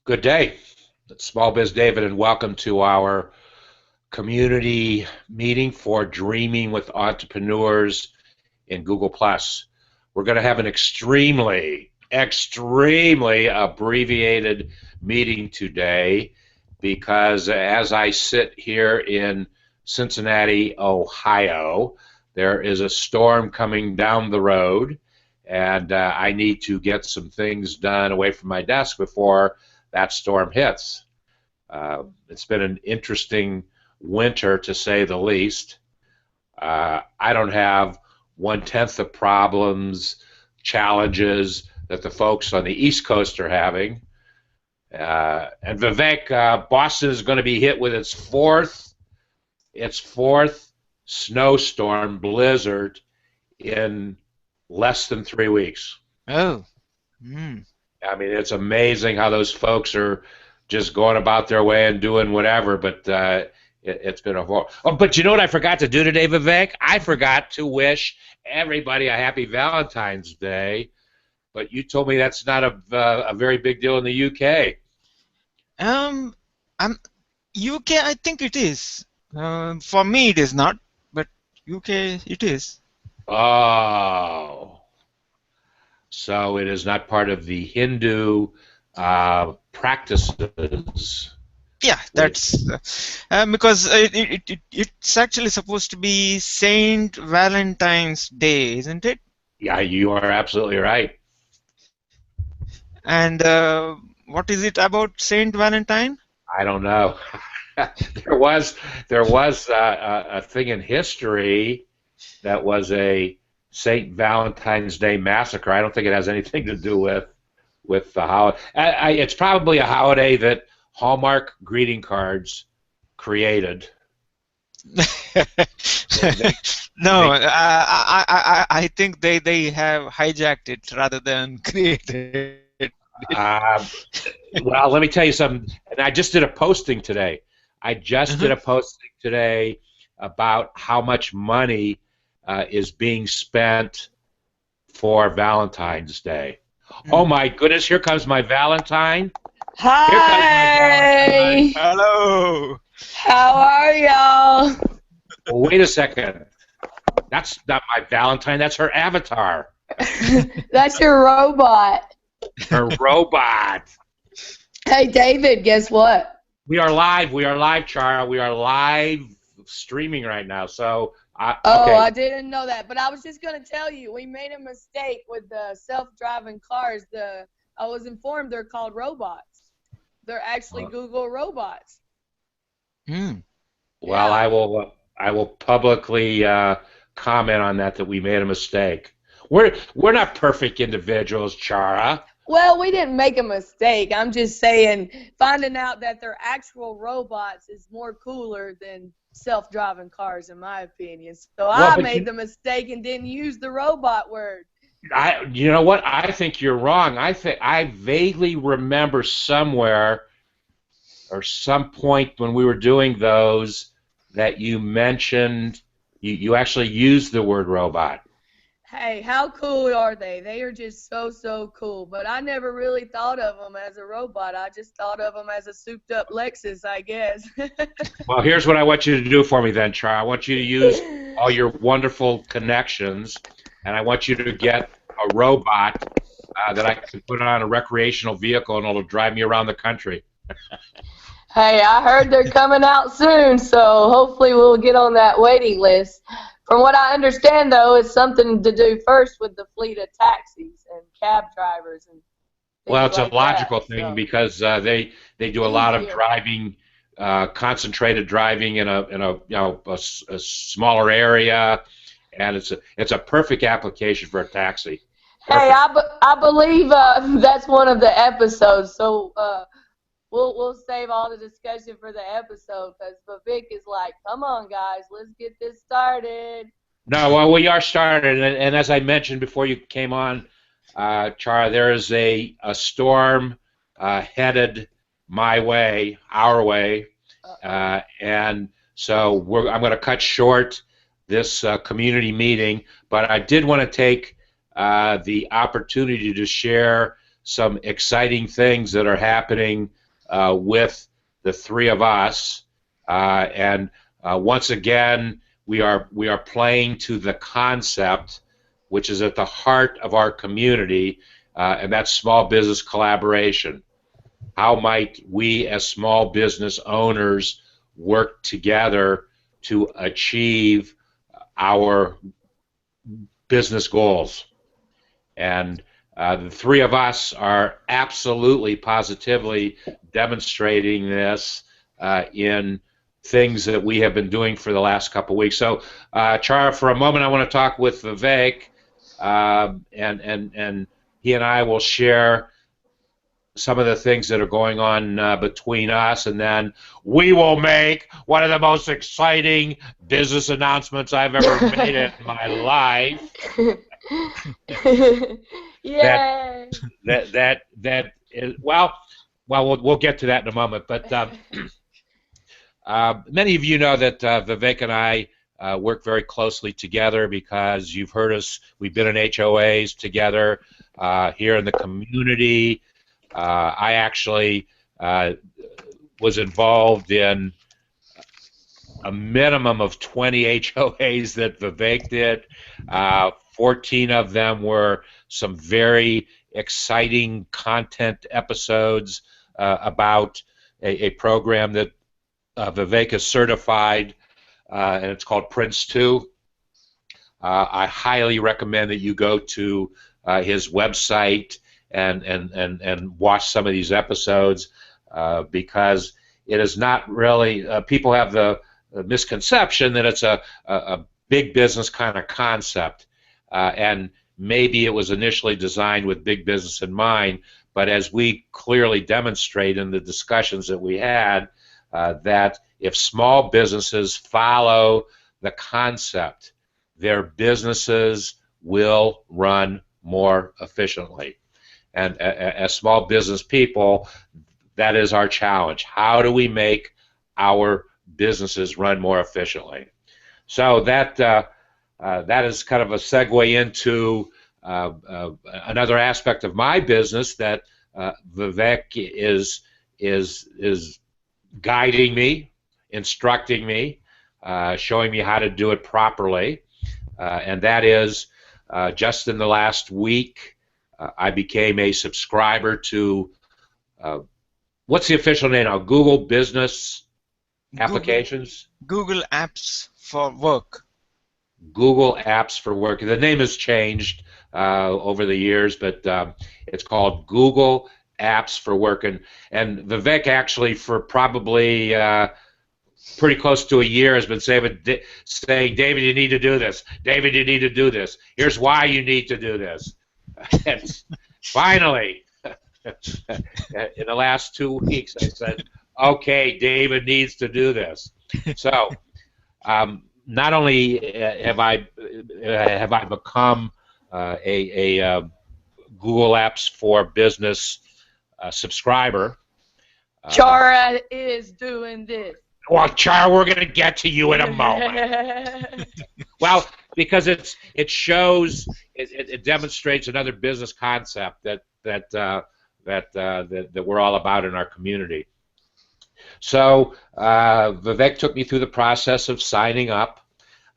Good day. It's SmallBizDavid, and welcome to our community meeting for Dreaming with Entrepreneurs in Google+. We're going to have an extremely abbreviated meeting today because as I sit here in Cincinnati, Ohio, there is a storm coming down the road, and I need to get some things done away from my desk before that storm hits. It's been an interesting winter, to say the least. I don't have 1/10 the problems, challenges that the folks on the East Coast are having. And Vivek, Boston is going to be hit with its fourth snowstorm blizzard in less than 3 weeks. Oh. I mean, it's amazing how those folks are just going about their way and doing whatever, but it's been a horror. Oh, but you know what I forgot to do today, Vivek? I forgot to wish everybody a happy Valentine's Day, but you told me that's not a very big deal in the UK. UK, I think it is. For me, it is not, but UK, it is. Oh. So it is not part of the Hindu practices. Yeah, that's because it's actually supposed to be Saint Valentine's Day, isn't it? Yeah, you are absolutely right. And what is it about Saint Valentine? I don't know. there was a thing in history that was a St. Valentine's Day massacre. I don't think it has anything to do with the holiday. It's probably a holiday that Hallmark greeting cards created. No, I think they have hijacked it rather than created it. Well, let me tell you something. And I just did a posting today. Did a posting today about how much money is being spent for Valentine's Day. Oh my goodness, here comes my Valentine. Hi. Here comes my Valentine. Hello. How are y'all? Well, wait a second. That's not my Valentine, that's her avatar. That's your robot. Her robot. Hey, David, guess what? We are live, Chara. We are live streaming right now. So okay. I didn't know that, but I was just going to tell you, we made a mistake with the self-driving cars. I was informed they're called robots. They're actually Google robots. Well, Yeah. I will publicly comment on that we made a mistake. We're not perfect individuals, Chara. Well, we didn't make a mistake. I'm just saying finding out that they're actual robots is more cooler than self-driving cars, in my opinion. So I made the mistake and didn't use the robot word. You know what? I think you're wrong. I vaguely remember somewhere or some point when we were doing those that you mentioned you actually used the word robot. Hey, how cool are they? They are just so cool. But I never really thought of them as a robot. I just thought of them as a souped-up Lexus, I guess. Well, here's what I want you to do for me then, Char. I want you to use all your wonderful connections, and I want you to get a robot that I can put on a recreational vehicle, and it'll drive me around the country. Hey, I heard they're coming out soon, so hopefully we'll get on that waiting list. From what I understand, though, it's something to do first with the fleet of taxis and cab drivers and things. Well, it's like a logical that, thing so. because they do a lot of driving, concentrated driving in a smaller area, and it's a perfect application for a taxi. Perfect. Hey, I believe that's one of the episodes, so we'll save all the discussion for the episode because Vivek is like, come on, guys, let's get this started. No, well, we are started, and as I mentioned before you came on, Chara, there is a storm headed my way, our way, and so I'm going to cut short this community meeting, but I did want to take the opportunity to share some exciting things that are happening with the three of us, and once again we are playing to the concept which is at the heart of our community, and that's small business collaboration. How might we as small business owners work together to achieve our business goals? And the three of us are absolutely, positively demonstrating this in things that we have been doing for the last couple of weeks. So, Chara, for a moment, I want to talk with Vivek, and he and I will share some of the things that are going on between us, and then we will make one of the most exciting business announcements I've ever made in my life. Yay! That is, well, we'll get to that in a moment. But many of you know that Vivek and I work very closely together because you've heard us. We've been in HOAs together here in the community. I actually was involved in a minimum of 20 HOAs that Vivek did. 14 of them were some very exciting content episodes about a program that Vivek is certified, and it's called Prince 2. I highly recommend that you go to his website and watch some of these episodes, because it is not really, people have the misconception that it's a big business kind of concept, and maybe it was initially designed with big business in mind, but as we clearly demonstrate in the discussions that we had, that if small businesses follow the concept, their businesses will run more efficiently. And as small business people, that is our challenge. How do we make our businesses run more efficiently? So that is kind of a segue into another aspect of my business that Vivek is guiding me, instructing me, showing me how to do it properly, and that is just in the last week I became a subscriber to what's the official name now? Google Business Applications? Google Apps for Work. Google Apps for Work. The name has changed over the years, but it's called Google Apps for Work. And Vivek actually, for probably pretty close to a year, has been saying, David, you need to do this. David, you need to do this. Here's why you need to do this. And finally, in the last 2 weeks, I said, okay, David needs to do this. So not only have I become a Google Apps for Business subscriber. Chara is doing this. Well, Chara, we're going to get to you in a moment. Well, because it shows, it demonstrates another business concept that we're all about in our community. So Vivek took me through the process of signing up,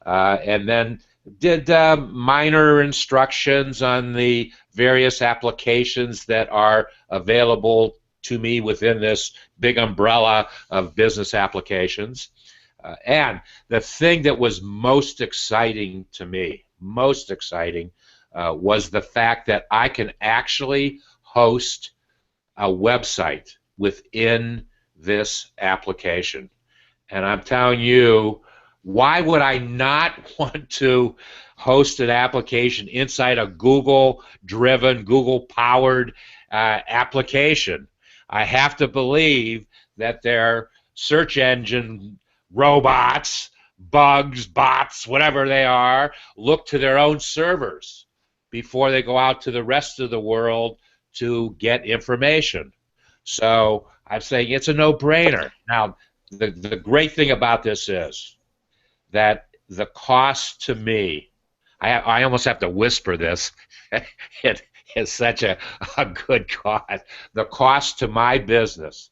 and then did minor instructions on the various applications that are available to me within this big umbrella of business applications. And the thing that was most exciting to me, was the fact that I can actually host a website within this application. And I'm telling you, why would I not want to host an application inside a Google-driven, Google-powered application? I have to believe that their search engine robots, bugs, bots, whatever they are, look to their own servers before they go out to the rest of the world to get information. So I'm saying it's a no-brainer. Now, the great thing about this is that the cost to me, I almost have to whisper this, it is such a good cost. The cost to my business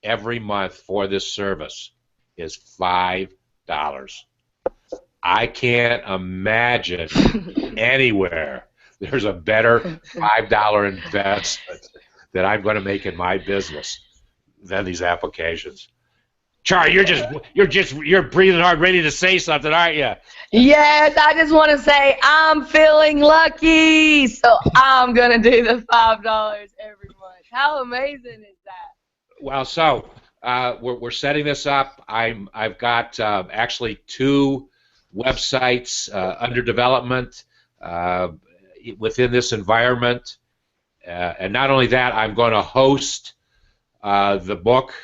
every month for this service is $5. I can't imagine anywhere there's a better $5 investment that I'm going to make in my business than these applications. Char, you're breathing hard, ready to say something, aren't you? Yes, I just want to say I'm feeling lucky, so I'm gonna do the $5 every month. How amazing is that? Well, so we're setting this up. I've got actually 2 websites under development within this environment, and not only that, I'm going to host the book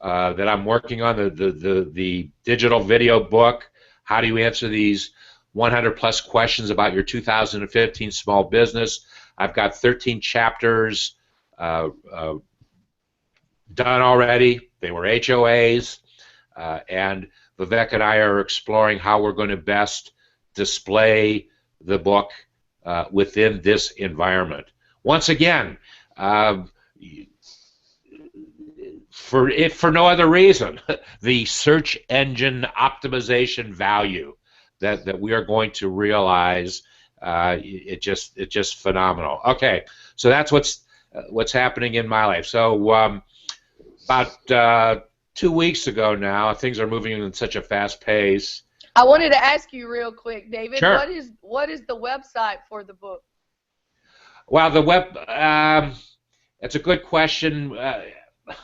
that I'm working on, the digital video book. How do you answer these 100 plus questions about your 2015 small business? I've got 13 chapters done already. They were HOAs, and Vivek and I are exploring how we're going to best display the book within this environment. Once again, for no other reason, the search engine optimization value that we are going to realize, it's just phenomenal. Okay, so that's what's happening in my life. So about 2 weeks ago now, things are moving in such a fast pace. I wanted to ask you real quick, David. Sure. What is the website for the book? Well, the web. It's a good question.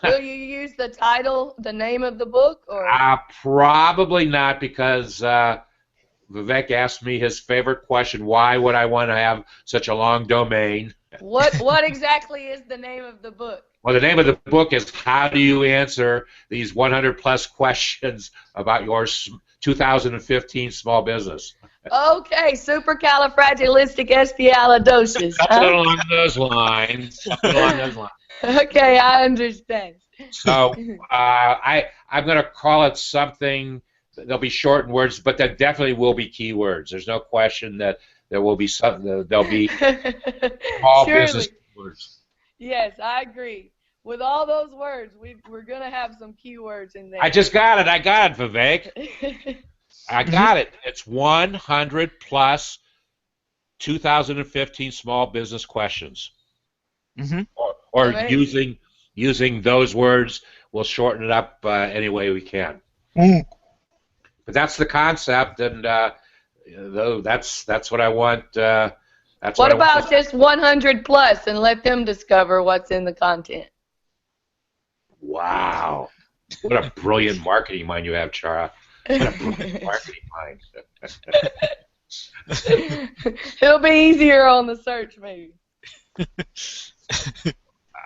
Will you use the title, the name of the book, or? Probably not, because Vivek asked me his favorite question: why would I want to have such a long domain? What exactly is the name of the book? Well, the name of the book is How Do You Answer These 100 Plus Questions About Your 2015 Small Business. Okay, supercalifragilisticexpialidocious. Something along those lines. Something along those lines. Okay, I understand. So I'm going to call it something. There'll be shortened words, but there definitely will be keywords. There's no question that there will be something. There'll be small business words. Yes, I agree. With all those words, we're going to have some keywords in there. I just got it. I got it, Vivek. I got it. It's 100 plus 2015 small business questions. Mm-hmm. Or using those words, we'll shorten it up any way we can. Mm. But that's the concept, and that's what I want. What about just 100 plus and let them discover what's in the content? Wow. What a brilliant marketing mind you have, Chara. What a brilliant marketing mind. It'll be easier on the search, maybe.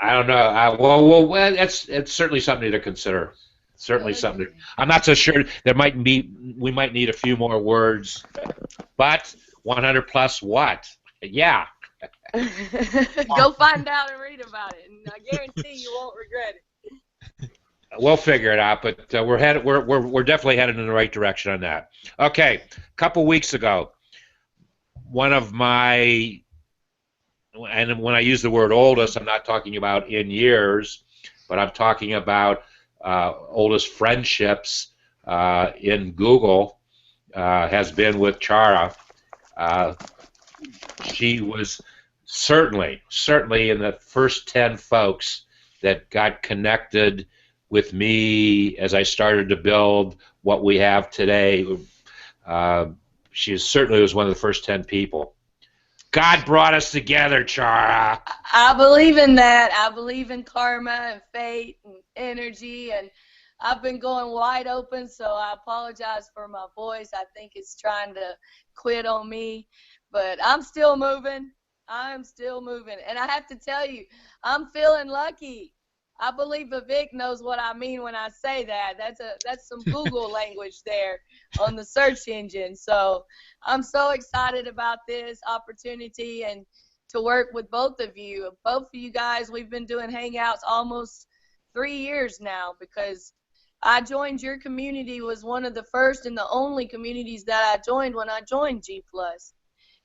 I don't know. Well, it's certainly something to consider. Certainly something. I'm not so sure. We might need a few more words, but 100 plus what? Yeah. Go find out and read about it, and I guarantee you won't regret it. We'll figure it out, but we're definitely headed in the right direction on that. Okay, a couple weeks ago, one of my, and when I use the word oldest, I'm not talking about in years, but I'm talking about oldest friendships in Google has been with Chara. She was certainly in the first 10 folks that got connected with me as I started to build what we have today. She certainly was one of the first 10 people. God brought us together, Chara. I believe in that. I believe in karma and fate and energy, and I've been going wide open, so I apologize for my voice. I think it's trying to quit on me, but I'm still moving. I'm still moving, and I have to tell you, I'm feeling lucky. I believe Vivek knows what I mean when I say that. That's some Google language there on the search engine. So I'm so excited about this opportunity and to work with both of you. Both of you guys, we've been doing Hangouts almost 3 years now, because I joined your community, was one of the first and the only communities that I joined when I joined G+.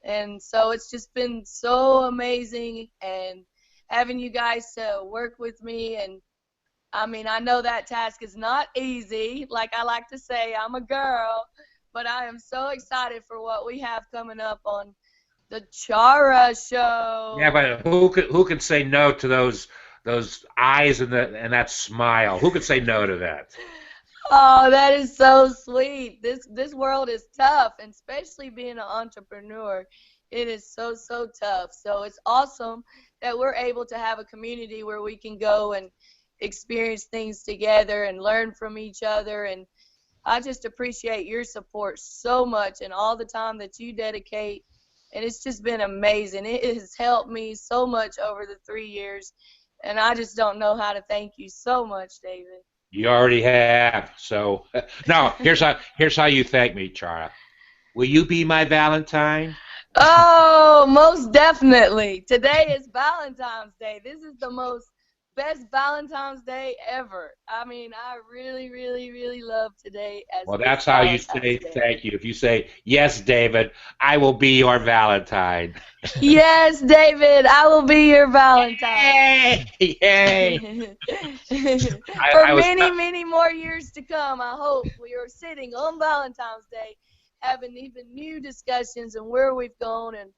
And so it's just been so amazing, and having you guys to work with me and I mean, I know that task is not easy. Like I like to say, I'm a girl, but I am so excited for what we have coming up on the Chara Yeah, show. but who could say no to those eyes and that smile? Who could say no to that? Oh, that is so sweet. This world is tough, and especially being an entrepreneur, it is so tough. So it's awesome that we're able to have a community where we can go and experience things together and learn from each other. And I just appreciate your support so much and all the time that you dedicate. And it's just been amazing. It has helped me so much over the 3 years, and I just don't know how to thank you so much, David. You already have. So no, here's how you thank me, Chara. Will you be my Valentine? Oh, most definitely. Today is Valentine's Day. This is the most best Valentine's Day ever. I mean, I really love today as Well, this that's how you say Valentine's Day. thank you. If you say, yes, David, I will be your Valentine. Yes, David, I will be your Valentine. Yay! Yay! For I was many more years to come, I hope we are sitting on Valentine's Day having even new discussions and where we've gone and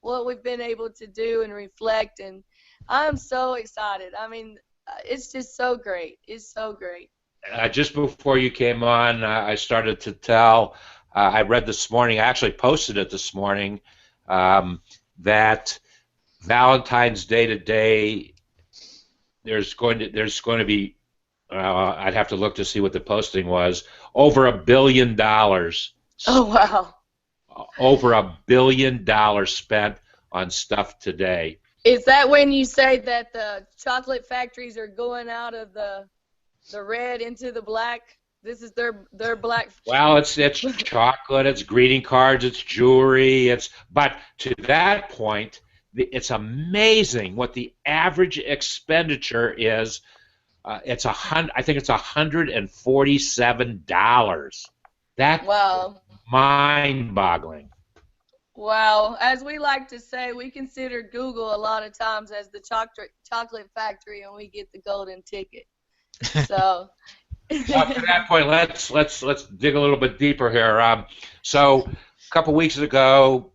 what we've been able to do and reflect. And I'm so excited. I mean, it's just so great. It's so great. just before you came on, I started to tell. I read this morning. I actually posted it this morning. That Valentine's Day today, there's going to be. I'd have to look to see what the posting was. Over $1 billion. Oh, wow. Over $1 billion spent on stuff today. Is that when you say that the chocolate factories are going out of the red into the black? This is their black. Well, it's chocolate, it's greeting cards, it's jewelry, but to that point, it's amazing what the average expenditure is. I think it's $147. That's Wow. mind-boggling. Wow. As we like to say, we consider Google a lot of times as the chocolate factory, and we get the golden ticket. So. Up to that point, let's dig a little bit deeper here. So a couple weeks ago,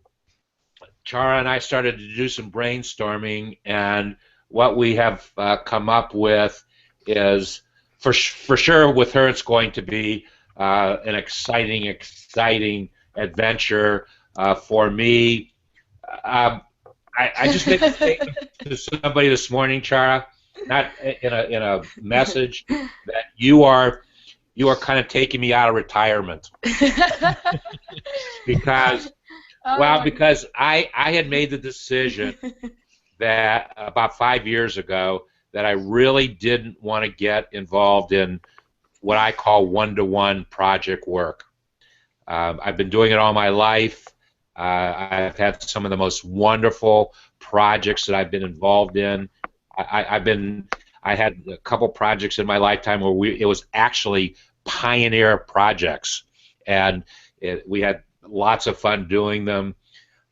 Chara and I started to do some brainstorming, and what we have come up with is, for sure, with her, it's going to be an exciting adventure. For me, I just made a statement to somebody this morning, Chara, not in a message, that you are kind of taking me out of retirement because I had made the decision that about 5 years ago that I really didn't want to get involved in what I call one-to-one project work. I've been doing it all my life. I've had some of the most wonderful projects that I've been involved in. I had a couple projects in my lifetime where it was actually pioneer projects, and we had lots of fun doing them.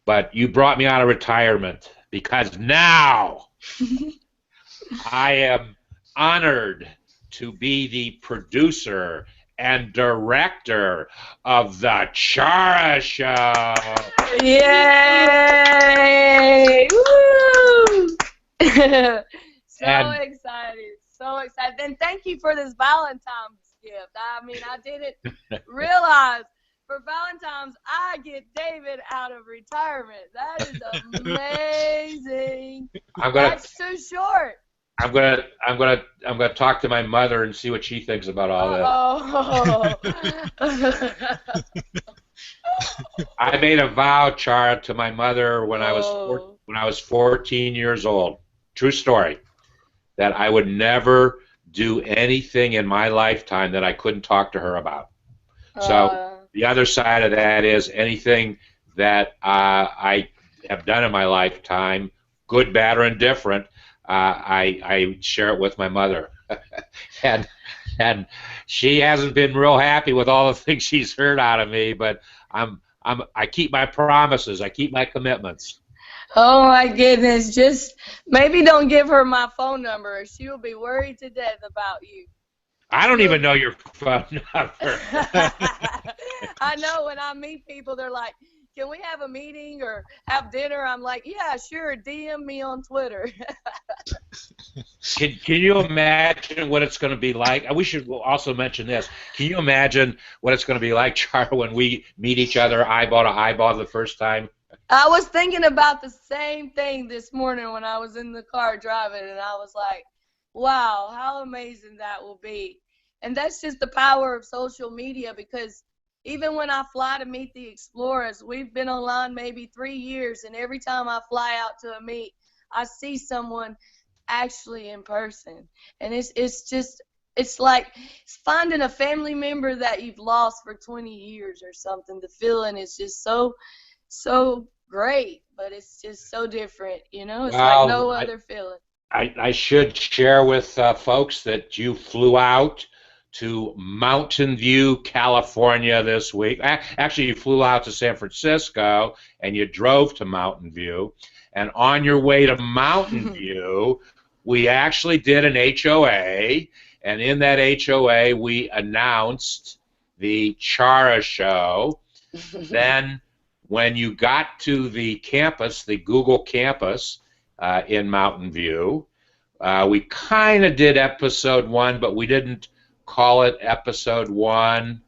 But you brought me out of retirement because now I am honored to be the producer and director of the Chara Show. Yay! Woo! Excited, so excited. And thank you for this Valentine's gift. I mean, I didn't realize for Valentine's I get David out of retirement. That is amazing. That's too short. I'm gonna talk to my mother and see what she thinks about all that. Oh. I made a vow, Chara, to my mother when I was 14 years old. True story. That I would never do anything in my lifetime that I couldn't talk to her about. So the other side of that is anything that I have done in my lifetime, good, bad, or indifferent, I share it with my mother, and she hasn't been real happy with all the things she's heard out of me. But I keep my promises. I keep my commitments. Oh my goodness. Just maybe don't give her my phone number or she will be worried to death about you. I don't even know your phone number. I know when I meet people, they're like, can we have a meeting or have dinner? I'm like, yeah, sure. DM me on Twitter. Can you imagine what it's going to be like? We should also mention this. Can you imagine what it's going to be like, Char, when we meet each other eyeball to eyeball the first time? I was thinking about the same thing this morning when I was in the car driving, and I was like, wow, how amazing that will be. And that's just the power of social media, because even when I fly to meet the explorers, we've been online maybe 3 years, and every time I fly out to a meet, I see someone actually in person. And it's like finding a family member that you've lost for 20 years or something. The feeling is just so great, but it's just so different, you know? It's like no Well, other feeling. I should share with folks that you flew out to Mountain View, California this week. Actually, you flew out to San Francisco and you drove to Mountain View. And on your way to Mountain View, we actually did an HOA. And in that HOA, we announced the Chara Show. Then, when you got to the campus, the Google campus, in Mountain View. We kind of did episode 1, but we didn't call it episode 1.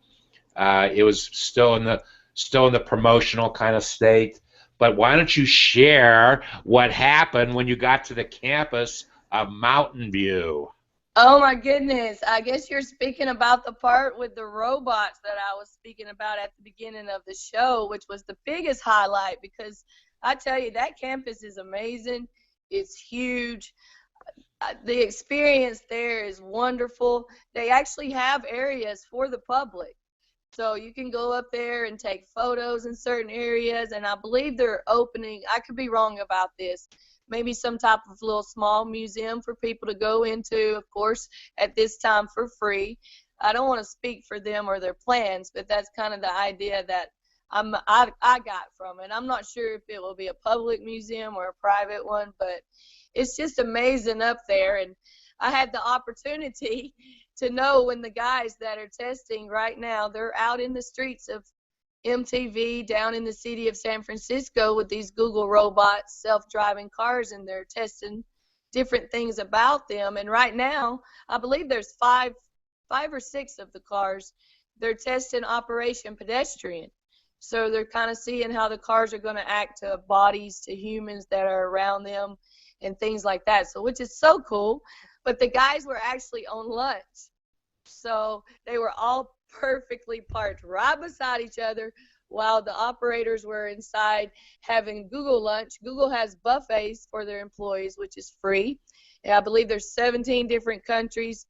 It was still in the promotional kind of state. But why don't you share what happened when you got to the campus of Mountain View? Oh my goodness. I guess you're speaking about the part with the robots that I was speaking about at the beginning of the show, which was the biggest highlight, because I tell you, that campus is amazing. It's huge. The experience there is wonderful. They actually have areas for the public. So you can go up there and take photos in certain areas, and I believe they're opening, I could be wrong about this, maybe some type of little small museum for people to go into, of course, at this time for free. I don't want to speak for them or their plans, but that's kind of the idea that I got from it. I'm not sure if it will be a public museum or a private one, but it's just amazing up there. And I had the opportunity to know when the guys that are testing right now, they're out in the streets of MTV down in the city of San Francisco with these Google robots, self-driving cars, and they're testing different things about them. And right now, I believe there's five or six of the cars. They're testing Operation Pedestrian. So they're kind of seeing how the cars are going to act to bodies, to humans that are around them, and things like that. So, which is so cool. But the guys were actually on lunch. So they were all perfectly parked right beside each other while the operators were inside having Google lunch. Google has buffets for their employees, which is free. And I believe there's 17 different countries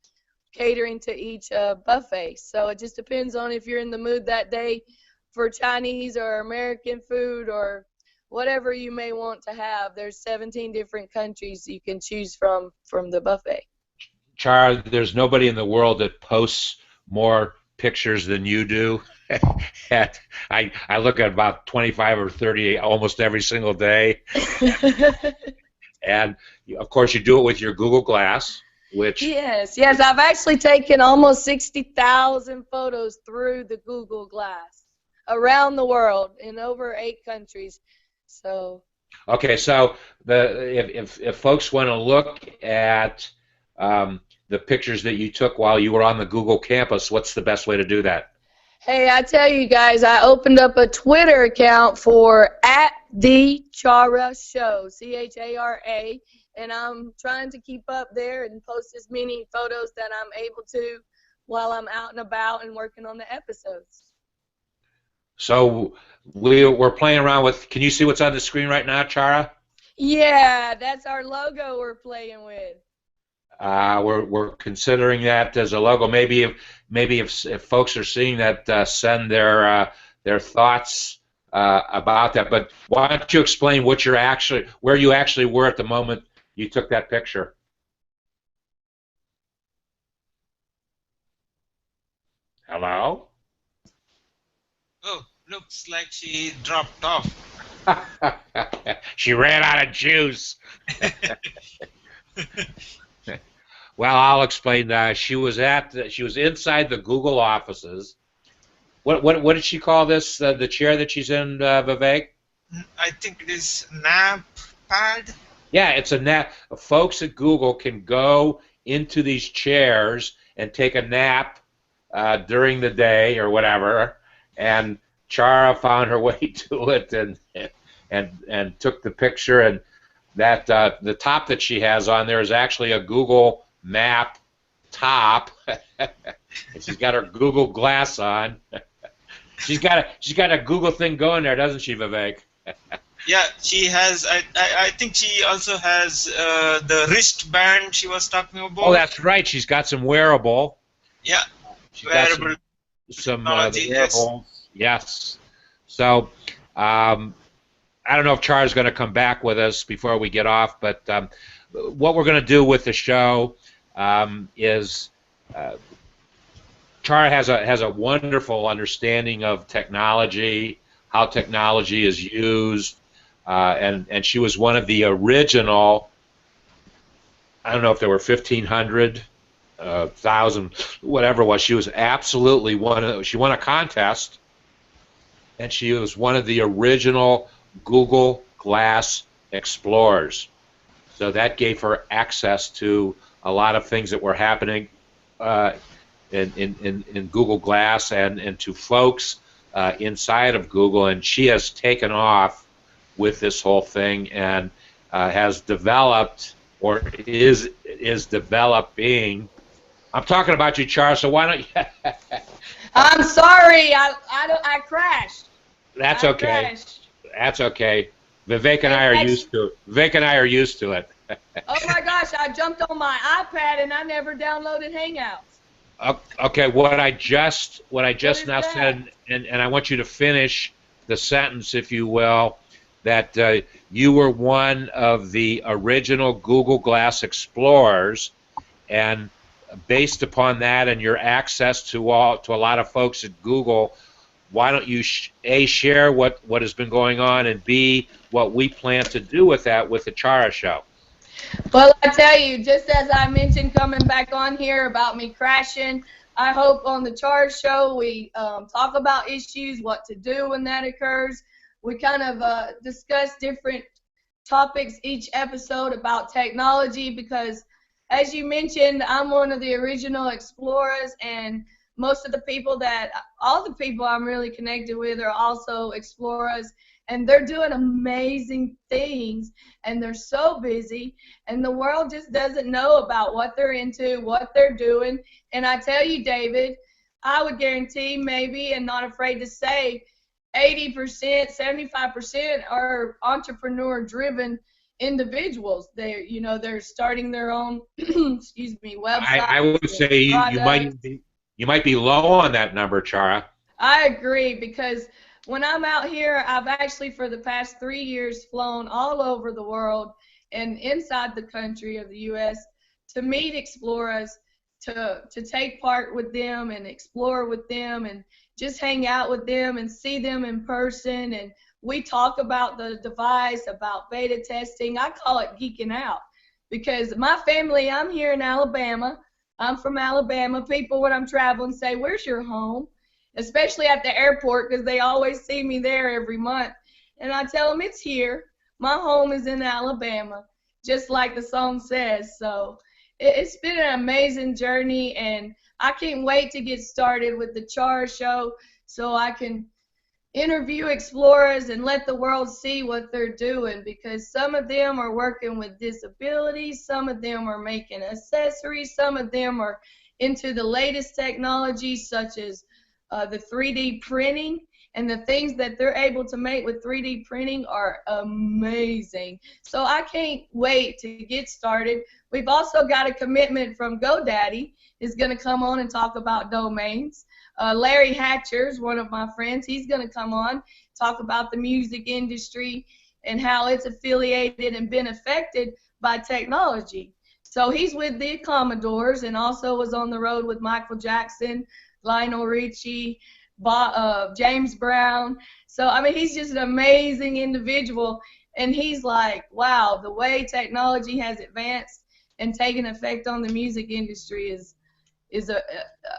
catering to each buffet. So it just depends on if you're in the mood that day for Chinese or American food or whatever you may want to have. There's 17 different countries you can choose from the buffet. Char, there's nobody in the world that posts more pictures than you do. I look at about 25 or 30 almost every single day. And, of course, you do it with your Google Glass, which... Yes, I've actually taken almost 60,000 photos through the Google Glass around the world in over 8 countries. So... Okay, so if folks want to look at the pictures that you took while you were on the Google campus, what's the best way to do that? Hey, I tell you guys, I opened up a Twitter account for @TheChara Show, CHARA, and I'm trying to keep up there and post as many photos that I'm able to while I'm out and about and working on the episodes. So we're playing around with, can you see what's on the screen right now, Chara? Yeah, that's our logo we're playing with. We're considering that as a logo. Maybe if folks are seeing that, send their thoughts about that. But why don't you explain where you actually were at the moment you took that picture? Hello? Oh, looks like she dropped off. She ran out of juice. Well, I'll explain. She was inside the Google offices. What did she call this? The chair that she's in, Vivek? I think it is nap pad. Yeah, it's a nap. Folks at Google can go into these chairs and take a nap during the day or whatever. And Chara found her way to it and took the picture. And that the top that she has on there is actually a Google Map top. And she's got her Google Glass on. She's got a Google thing going there, doesn't she, Vivek? Yeah, she has. I think she also has the wristband she was talking about. Oh, that's right. She's got some wearable. Yeah, She's got wearable. some Technology, wearables. Yes. So I don't know if Char's going to come back with us before we get off, but what we're going to do with the show is Char has a wonderful understanding of technology, how technology is used, and she was one of the original. I don't know if there were 1,500, 1,000, whatever it was. She was absolutely she won a contest, and she was one of the original Google Glass explorers. So that gave her access to a lot of things that were happening in Google Glass and to folks inside of Google, and she has taken off with this whole thing and has developed or is developing. I'm talking about you, Charles. So why don't you? I'm sorry, I crashed. That's I okay. crashed. That's okay. Vivek and I are used to it. Vivek and I are used to it. Oh my gosh, I jumped on my iPad and I never downloaded Hangouts. Okay, what I just now that? said, and I want you to finish the sentence, if you will, that you were one of the original Google Glass explorers, and based upon that and your access to a lot of folks at Google, why don't you A, share what has been going on, and B, what we plan to do with that with the Chara Show? Well, I tell you, just as I mentioned coming back on here about me crashing, I hope on the Chara Show we talk about issues, what to do when that occurs. We kind of discuss different topics each episode about technology because, as you mentioned, I'm one of the original explorers, and most of the people all the people I'm really connected with are also explorers, and they're doing amazing things, and they're so busy, and the world just doesn't know about what they're into, what they're doing. And I tell you, David, I would guarantee maybe, and not afraid to say, 80%, 75% are entrepreneur-driven individuals. They're starting their own, excuse me, website. I would say you might be low on that number, Chara. I agree, because when I'm out here, I've actually for the past 3 years flown all over the world and inside the country of the U.S. to meet explorers, to take part with them and explore with them and just hang out with them and see them in person. And we talk about the device, about beta testing. I call it geeking out because my family, I'm here in Alabama. I'm from Alabama. People, when I'm traveling, say, "Where's your home?" Especially at the airport, because they always see me there every month. And I tell them it's here. My home is in Alabama, just like the song says. So it's been an amazing journey, and I can't wait to get started with the Chara Show so I can interview explorers and let the world see what they're doing, because some of them are working with disabilities, some of them are making accessories, some of them are into the latest technologies such as the 3D printing, and the things that they're able to make with 3D printing are amazing. So I can't wait to get started. We've also got a commitment from GoDaddy is going to come on and talk about domains. Larry Hatcher's one of my friends. He's going to come on, talk about the music industry and how it's affiliated and been affected by technology. So he's with the Commodores and also was on the road with Michael Jackson, Lionel Richie, James Brown. So, I mean, he's just an amazing individual. And he's like, wow, the way technology has advanced and taken effect on the music industry is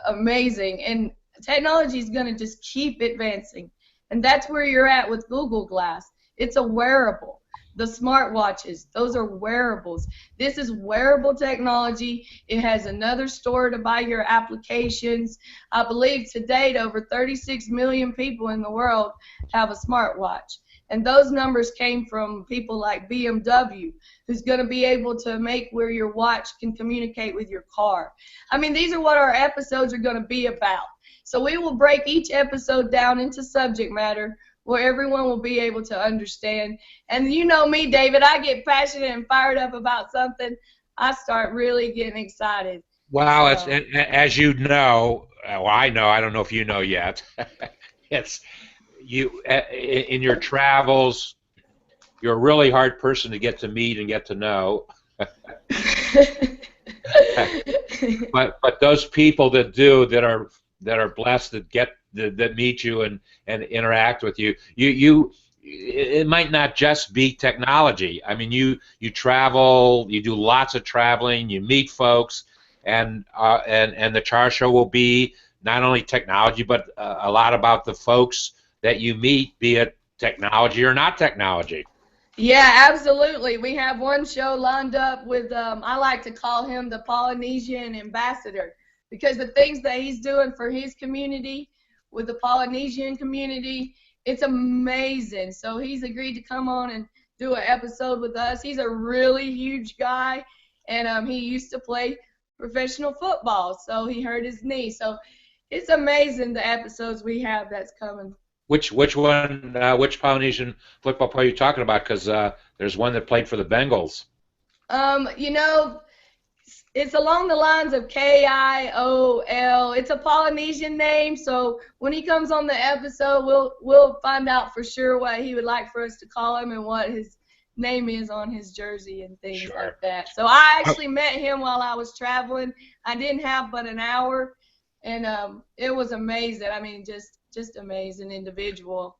amazing. And technology is going to just keep advancing. And that's where you're at with Google Glass. It's a wearable. The smartwatches, those are wearables. This is wearable technology. It has another store to buy your applications. I believe to date over 36 million people in the world have a smartwatch. And those numbers came from people like BMW, who's going to be able to make where your watch can communicate with your car. I mean, these are what our episodes are going to be about. So we will break each episode down into subject matter where everyone will be able to understand. And you know me, David, I get passionate and fired up about something. I start really getting excited. Well, it's, as you know, well, I know, I don't know if you know yet, it's you in your travels, you're a really hard person to get to meet and get to know. but those people that do, that are blessed, that meet you and interact with you, it might not just be technology. I mean, you travel, you do lots of traveling, you meet folks, and the Char Show will be not only technology, but a lot about the folks that you meet, be it technology or not technology. Yeah, absolutely. We have one show lined up with, I like to call him the Polynesian ambassador, because the things that he's doing for his community, with the Polynesian community, it's amazing. So he's agreed to come on and do an episode with us. He's a really huge guy, and he used to play professional football, so he hurt his knee. So it's amazing the episodes we have that's coming. Which one? Which Polynesian football player are you talking about? Because there's one that played for the Bengals. You know, it's along the lines of Kiol. It's a Polynesian name, so when he comes on the episode, we'll find out for sure what he would like for us to call him and what his name is on his jersey and things like that. So I actually met him while I was traveling. I didn't have but an hour, and it was amazing. I mean, just amazing individual.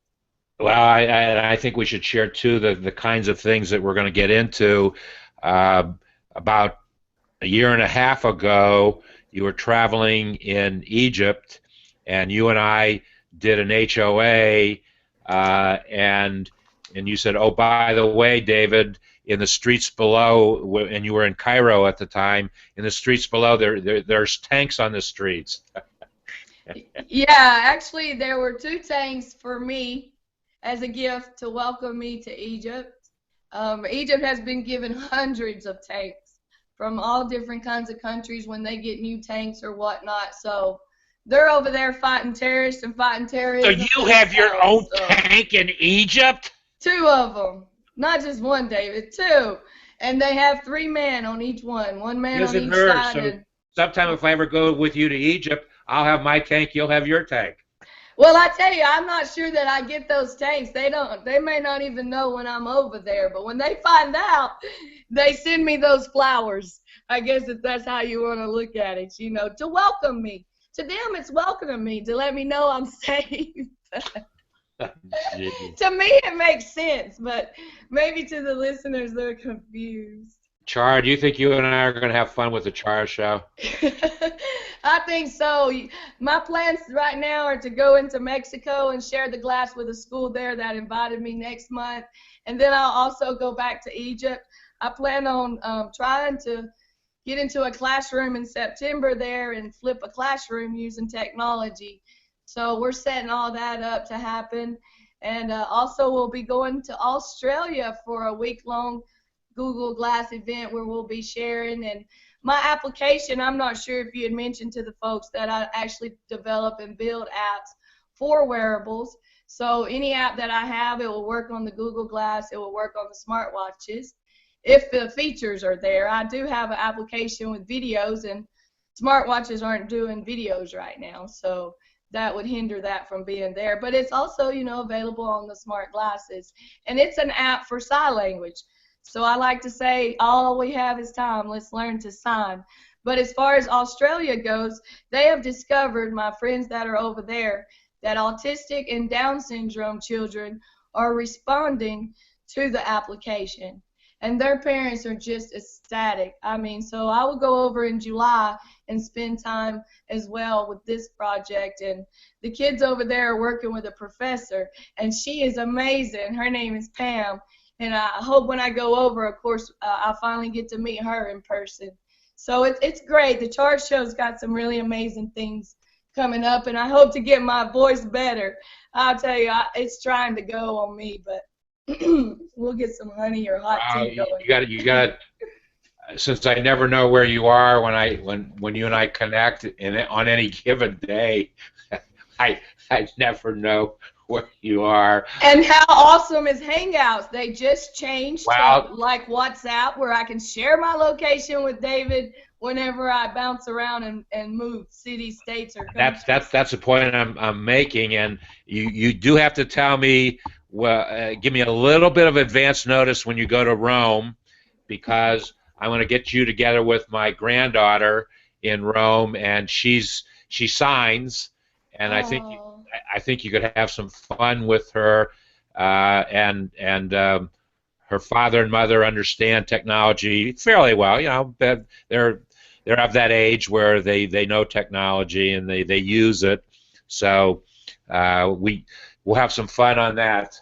Well, I think we should share too the kinds of things that we're going to get into. About a year and a half ago, you were traveling in Egypt, and you and I did an HOA, and you said, "Oh, by the way, David, in the streets below," and you were in Cairo at the time. In the streets below, there's tanks on the streets. Yeah, actually, there were 2 tanks for me as a gift to welcome me to Egypt. Egypt has been given hundreds of tanks from all different kinds of countries when they get new tanks or whatnot. So they're over there fighting terrorists and fighting terrorism. So you have your own tank in Egypt? 2 of them. Not just one, David, 2. And they have 3 men on each one. 1 man on each side. So sometime if I ever go with you to Egypt, I'll have my tank, you'll have your tank. Well, I tell you, I'm not sure that I get those tanks. They may not even know when I'm over there, but when they find out, they send me those flowers. I guess if that's how you want to look at it, you know, to welcome me. To them, it's welcoming me, to let me know I'm safe. To me, it makes sense, but maybe to the listeners, they're confused. Char, do you think you and I are going to have fun with the Char Show? I think so. My plans right now are to go into Mexico and share the glass with a school there that invited me next month. And then I'll also go back to Egypt. I plan on trying to get into a classroom in September there and flip a classroom using technology. So we're setting all that up to happen. And also we'll be going to Australia for a week-long Google Glass event where we'll be sharing. And my application, I'm not sure if you had mentioned to the folks that I actually develop and build apps for wearables. So any app that I have, it will work on the Google Glass, it will work on the smartwatches if the features are there. I do have an application with videos, and smartwatches aren't doing videos right now, so that would hinder that from being there. But it's also, you know, available on the smart glasses, and it's an app for sign language. So I like to say, all we have is time. Let's learn to sign. But as far as Australia goes, they have discovered, my friends that are over there, that autistic and Down syndrome children are responding to the application. And their parents are just ecstatic. I mean, so I will go over in July and spend time as well with this project. And the kids over there are working with a professor, and she is amazing. Her name is Pam. And I hope when I go over, of course, I finally get to meet her in person. So it's great. The Charge Show's got some really amazing things coming up, and I hope to get my voice better. I'll tell you, it's trying to go on me, but we'll get some honey or hot tea going. You got. Since I never know where you are when you and I connect on any given day, I never know where you are. And how awesome is Hangouts? They just changed to like WhatsApp, where I can share my location with David whenever I bounce around and move cities, states, or countries. That's the point I'm making, and you do have to tell me. Well, give me a little bit of advance notice when you go to Rome, because I want to get you together with my granddaughter in Rome, and she signs, and I think you could have some fun with her, and her father and mother understand technology fairly well. You know, they're of that age where they know technology and they use it. So we'll have some fun on that.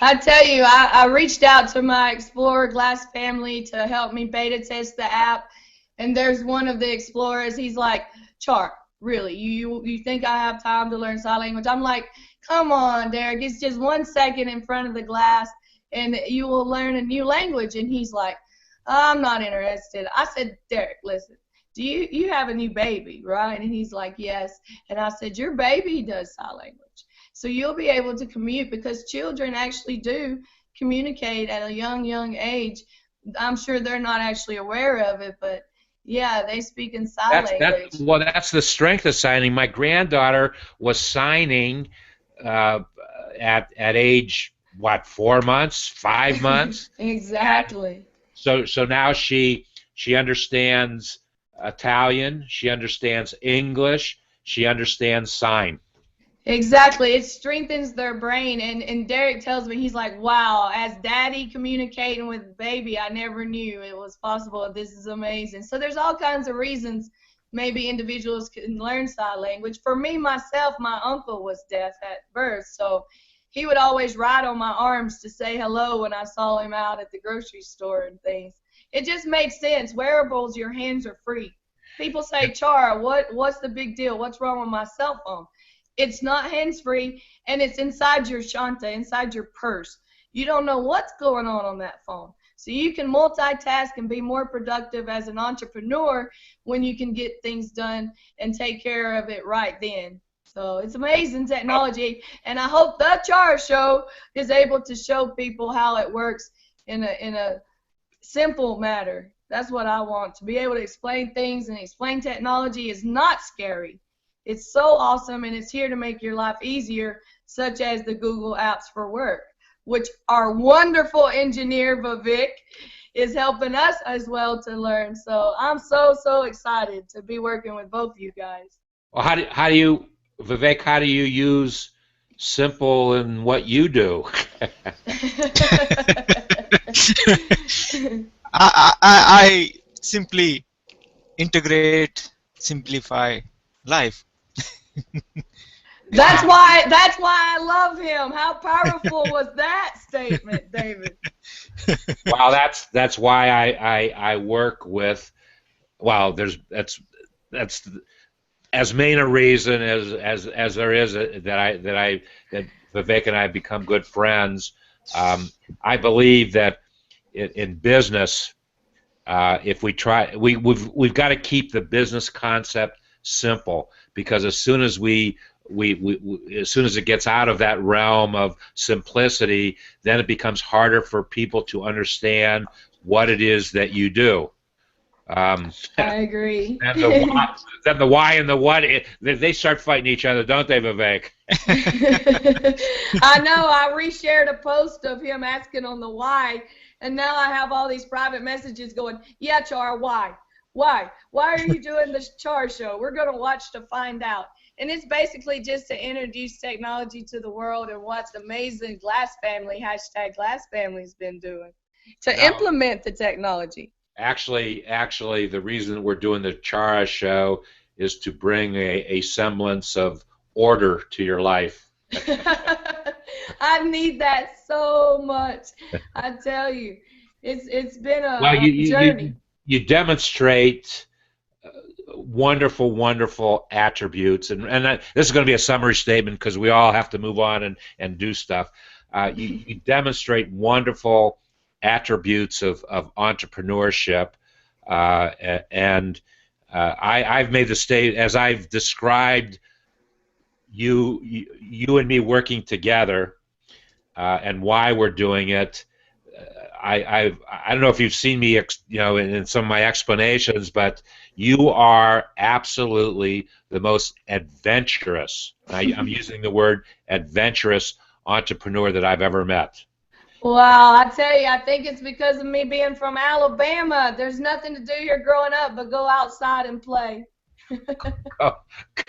I tell you, I reached out to my Explorer Glass family to help me beta test the app, and there's one of the explorers. He's like, Char, really, you think I have time to learn sign language? I'm like, come on, Derek, it's just 1 second in front of the glass, and you will learn a new language. And he's like, I'm not interested. I said, Derek, listen, you have a new baby, right? And he's like, yes. And I said, your baby does sign language. So you'll be able to commute, because children actually do communicate at a young age. I'm sure they're not actually aware of it, but yeah, they speak in sign language. Well, that's the strength of signing. My granddaughter was signing at age, what, 4 months, 5 months? Exactly. So now she understands Italian, she understands English, she understands sign. Exactly. It strengthens their brain. And Derek tells me, he's like, wow, as daddy communicating with baby, I never knew it was possible. This is amazing. So there's all kinds of reasons maybe individuals can learn sign language. For me, myself, my uncle was deaf at birth. So he would always ride on my arms to say hello when I saw him out at the grocery store and things. It just made sense. Wearables, your hands are free. People say, Char, what's the big deal? What's wrong with my cell phone? It's not hands-free, and it's inside your shanta, inside your purse. You don't know what's going on that phone. So you can multitask and be more productive as an entrepreneur when you can get things done and take care of it right then. So it's amazing technology, and I hope the Char Show is able to show people how it works in a simple matter. That's what I want, to be able to explain things, and explain technology is not scary. It's so awesome, and it's here to make your life easier, such as the Google Apps for Work, which our wonderful engineer, Vivek, is helping us as well to learn. So I'm so excited to be working with both of you guys. Well, how do you, Vivek, how do you use simple in what you do? I simply integrate, simplify life. That's why I love him. How powerful was that statement, David? Well, that's why I work with. Well, that's as main a reason as there is that Vivek and I have become good friends. I believe that in business, if we try, we've got to keep the business concept simple, because as soon as as soon as it gets out of that realm of simplicity, then it becomes harder for people to understand what it is that you do. I agree. And then the why and the what, they start fighting each other, don't they, Vivek? I know. I reshared a post of him asking on the why, and now I have all these private messages going, yeah, Char, why? Why? Why are you doing this char show? We're going to watch to find out. And it's basically just to introduce technology to the world and what the amazing Glass Family, hashtag Glass Family's been doing to implement the technology. Actually, the reason we're doing the Chara show is to bring a semblance of order to your life. I need that so much. I tell you, it's been a journey. You demonstrate wonderful attributes, and this is going to be a summary statement because we all have to move on and do stuff. You demonstrate wonderful attributes of entrepreneurship, and I've made the statement as I've described you and me working together, and why we're doing it. I don't know if you've seen me, in some of my explanations, but you are absolutely the most adventurous. I'm using the word adventurous entrepreneur that I've ever met. Well, I tell you, I think it's because of me being from Alabama. There's nothing to do here growing up but go outside and play. Go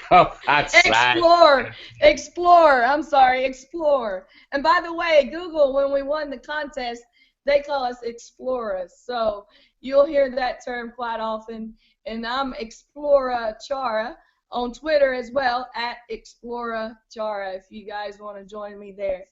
outside. Explore. I'm sorry, explore. And by the way, Google, when we won the contest, they call us explorers. So you'll hear that term quite often. And I'm Explora Chara on Twitter as well, at Explora Chara, if you guys want to join me there.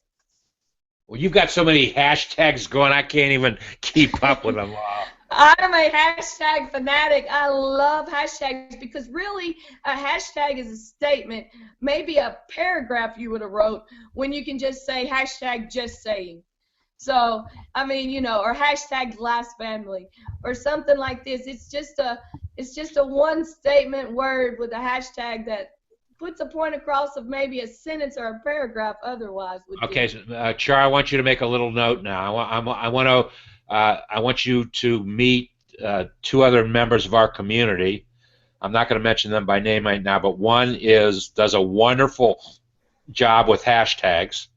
Well, you've got so many hashtags going, I can't even keep up with them all. I'm a hashtag fanatic. I love hashtags because really a hashtag is a statement, maybe a paragraph you would have wrote when you can just say hashtag just saying. So, I mean, or hashtag Glass Family or something like this. It's just a one statement word with a hashtag that puts a point across of maybe a sentence or a paragraph otherwise would do. Okay, so, Char, I want you to make a little note now. I want you to meet two other members of our community. I'm not going to mention them by name right now, but one does a wonderful job with hashtags.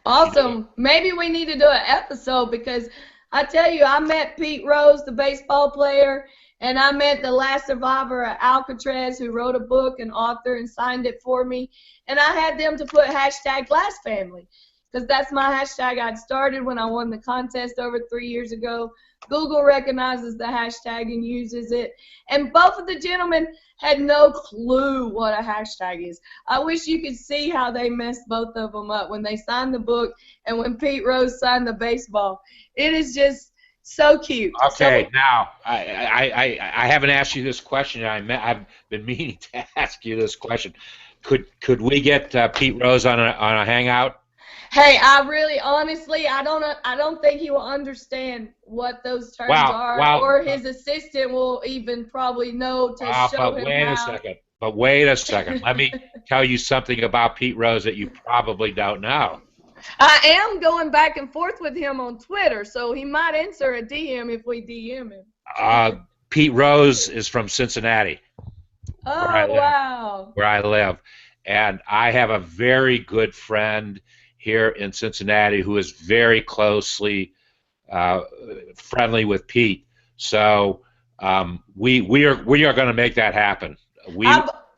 Awesome. Maybe we need to do an episode because I tell you, I met Pete Rose, the baseball player, and I met the last survivor of Alcatraz who wrote a book, an author, and signed it for me. And I had them to put hashtag Glass Family because that's my hashtag I'd started when I won the contest over 3 years ago. Google recognizes the hashtag and uses it. And both of the gentlemen had no clue what a hashtag is. I wish you could see how they messed both of them up when they signed the book and when Pete Rose signed the baseball. It is just so cute. Okay, now I haven't asked you this question. I've been meaning to ask you this question. Could we get Pete Rose on a hangout? Hey, honestly, I don't think he will understand what those terms are, or his assistant will even probably know to show him how. But wait a second. Let me tell you something about Pete Rose that you probably don't know. I am going back and forth with him on Twitter, so he might answer a DM if we DM him. Pete Rose is from Cincinnati. Oh, wow. Where I live. And I have a very good friend here in Cincinnati who is very closely friendly with Pete. So we are going to make that happen.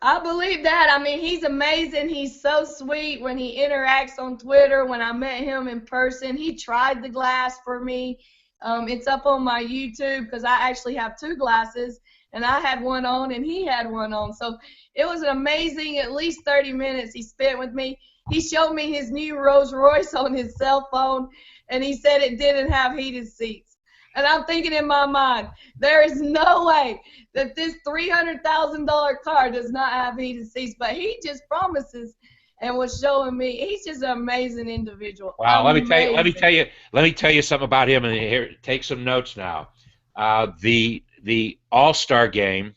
I believe that. I mean, he's amazing. He's so sweet when he interacts on Twitter. When I met him in person, he tried the glass for me. It's up on my YouTube because I actually have two glasses, and I had one on and he had one on. So it was an amazing at least 30 minutes he spent with me. He showed me his new Rolls Royce on his cell phone, and he said it didn't have heated seats. And I'm thinking in my mind, there is no way that this $300,000 car does not have heated seats. But he just promises and was showing me. He's just an amazing individual. Wow, let me tell you something about him. And here, take some notes now. The All-Star Game,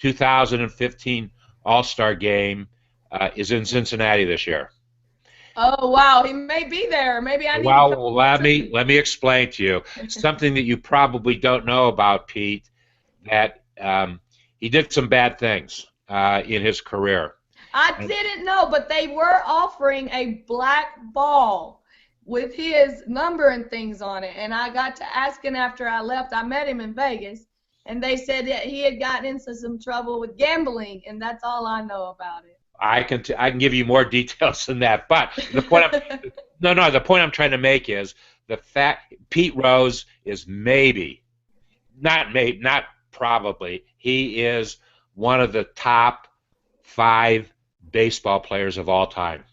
2015 All-Star Game, is in Cincinnati this year. Oh wow, he may be there. Maybe I need to come. Well, let me explain to you something that you probably don't know about Pete. That he did some bad things in his career. I didn't know, but they were offering a black ball with his number and things on it, and I got to asking after I left. I met him in Vegas, and they said that he had gotten into some trouble with gambling, and that's all I know about it. I can give you more details than that, but the point the point I'm trying to make is the fact Pete Rose is not probably, he is one of the top 5 baseball players of all time.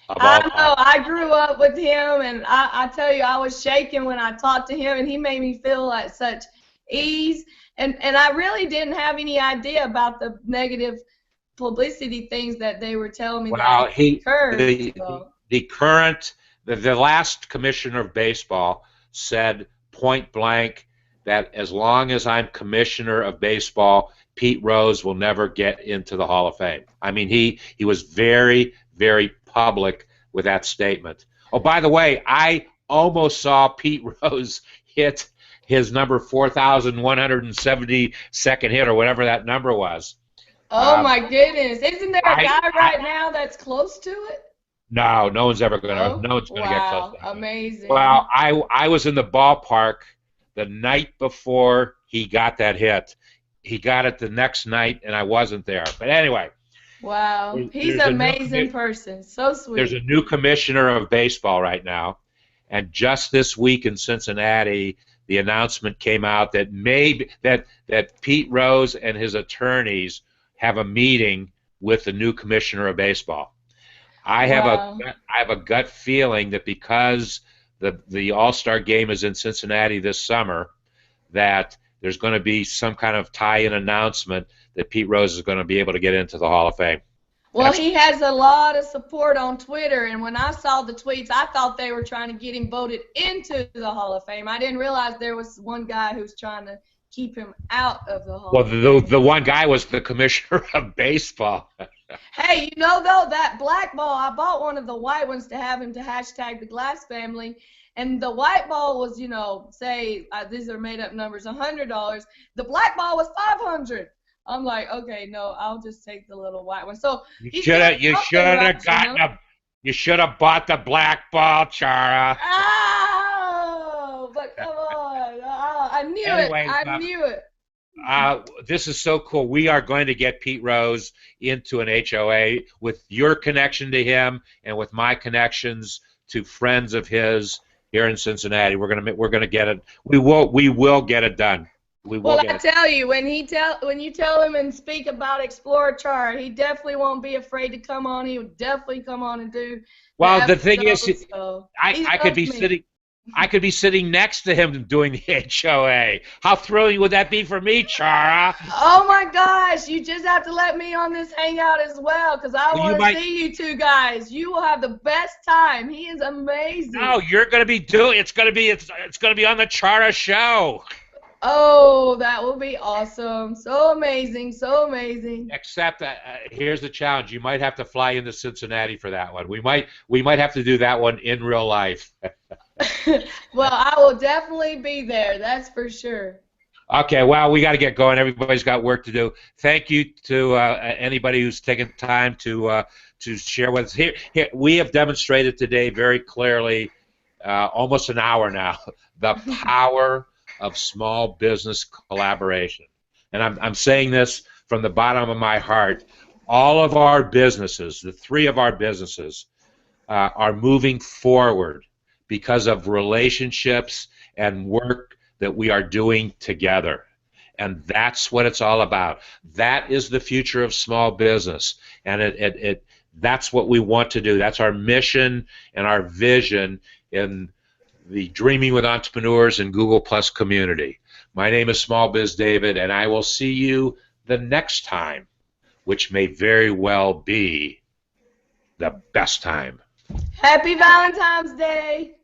I know. I grew up with him, and I tell you, I was shaking when I talked to him, and he made me feel like such ease. And I really didn't have any idea about the negative publicity things that they were telling me. Well, the last commissioner of baseball said point blank that as long as I'm commissioner of baseball, Pete Rose will never get into the Hall of Fame. I mean, he was very, very public with that statement. Oh, by the way, I almost saw Pete Rose hit his number 4,172nd hit, or whatever that number was. Oh my goodness! Isn't there a guy right now that's close to it? No, no one's ever gonna. No one's gonna get close to that. Amazing. Well, I was in the ballpark the night before he got that hit. He got it the next night, and I wasn't there. But anyway. Wow, he's an amazing person. So sweet. There's a new commissioner of baseball right now, and just this week in Cincinnati, the announcement came out that that Pete Rose and his attorneys have a meeting with the new commissioner of baseball. I have a gut feeling that because the All-Star game is in Cincinnati this summer, that there's going to be some kind of tie-in announcement that Pete Rose is going to be able to get into the Hall of Fame. Well, he has a lot of support on Twitter, and when I saw the tweets, I thought they were trying to get him voted into the Hall of Fame. I didn't realize there was one guy who's trying to keep him out of the Hall of Fame. Well, the one guy was the commissioner of baseball. Hey, you know, though, that black ball, I bought one of the white ones to have him to hashtag the Glass family, and the white ball was, you know, say, these are made-up numbers, $100. The black ball was $500. I'm like, okay, no, I'll just take the little white one. So you should have bought the black ball, Chara. Oh, but come on, I knew it. This is so cool. We are going to get Pete Rose into an HOA with your connection to him and with my connections to friends of his here in Cincinnati. We're gonna get it. We will get it done. Well, I tell you, when you tell him and speak about Explorer Chart, he definitely won't be afraid to come on. He would definitely come on and do. Well, the thing is, I could be sitting next to him doing the HOA. How thrilling would that be for me, Chara? Oh my gosh! You just have to let me on this hangout as well, because I want to see you two guys. You will have the best time. He is amazing. No, you're going to be doing. It's going to be on the Chara show. Oh, that will be awesome. So amazing, so amazing. Except here's the challenge. You might have to fly into Cincinnati for that one. We might have to do that one in real life. Well, I will definitely be there. That's for sure. Okay, well, we got to get going. Everybody's got work to do. Thank you to anybody who's taken time to share with us. Here, we have demonstrated today very clearly, almost an hour now, the power of small business collaboration. And I'm saying this from the bottom of my heart. All of our businesses, the 3 of our businesses, are moving forward because of relationships and work that we are doing together. And that's what it's all about. That is the future of small business. And that's what we want to do. That's our mission and our vision in the Dreaming with Entrepreneurs and Google Plus community. My name is SmallBizDavid, and I will see you the next time, which may very well be the best time. Happy Valentine's Day!